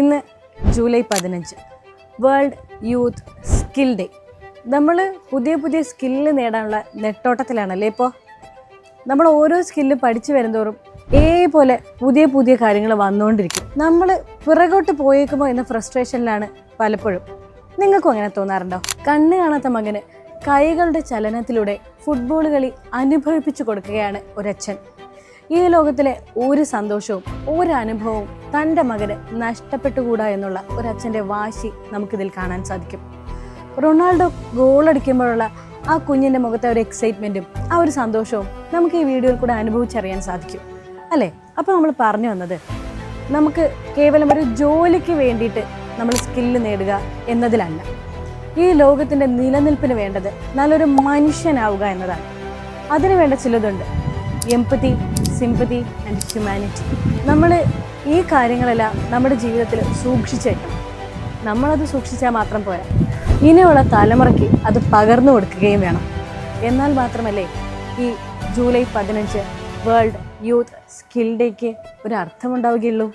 ഇന്ന് July 15 world youth skill day. നമ്മൾ പുതിയ സ്കില്ല് നേടാനുള്ള നെട്ടോട്ടത്തിലാണല്ലേ ഇപ്പോൾ. നമ്മൾ ഓരോ സ്കില്ല് പഠിച്ചു വരുന്തോറും പോലെ പുതിയ കാര്യങ്ങൾ വന്നുകൊണ്ടിരിക്കും. നമ്മൾ പിറകോട്ട് പോയേക്കുമോ എന്ന ഫ്രസ്ട്രേഷനിലാണ് പലപ്പോഴും. നിങ്ങൾക്കും അങ്ങനെ തോന്നാറുണ്ടോ? കണ്ണ് കാണാത്ത മകന് കൈകളുടെ ചലനത്തിലൂടെ ഫുട്ബോൾ കളി അനുഭവിപ്പിച്ചു കൊടുക്കുകയാണ് ഒരച്ഛൻ. ഈ ലോകത്തിലെ ഒരു സന്തോഷവും ഒരനുഭവവും തൻ്റെ മകന് നഷ്ടപ്പെട്ടുകൂടാ എന്നുള്ള ഒരച്ഛൻ്റെ വാശി നമുക്കിതിൽ കാണാൻ സാധിക്കും. റൊണാൾഡോ ഗോളടിക്കുമ്പോഴുള്ള ആ കുഞ്ഞിൻ്റെ മുഖത്തെ ഒരു എക്സൈറ്റ്മെൻറ്റും ആ ഒരു സന്തോഷവും നമുക്ക് ഈ വീഡിയോയിൽ കൂടെ അനുഭവിച്ചറിയാൻ സാധിക്കും അല്ലേ? അപ്പോൾ നമ്മൾ പറഞ്ഞു വന്നത്, നമുക്ക് കേവലം ഒരു ജോലിക്ക് വേണ്ടിയിട്ട് നമ്മൾ സ്കില്ല് നേടുക എന്നതിലല്ല. ഈ ലോകത്തിൻ്റെ നിലനിൽപ്പിന് വേണ്ടത് നല്ലൊരു മനുഷ്യനാവുക എന്നതാണ്. അതിന് വേണ്ട ചിലതുണ്ട്: എംപതി, സിമ്പതി ആൻഡ് ഹ്യൂമാനിറ്റി. നമ്മൾ ഈ കാര്യങ്ങളെല്ലാം നമ്മുടെ ജീവിതത്തിൽ സൂക്ഷിച്ചു വയ്ക്കണം. നമ്മളത് സൂക്ഷിച്ചാൽ മാത്രം പോരാ, ഇനിയുള്ള തലമുറയ്ക്ക് അത് പകർന്നു കൊടുക്കുകയും വേണം. എന്നാൽ മാത്രമല്ലേ ഈ ജൂലൈ 15 വേൾഡ് യൂത്ത് സ്കിൽ ഡേക്ക് ഒരു അർത്ഥമുണ്ടാവുകയുള്ളൂ.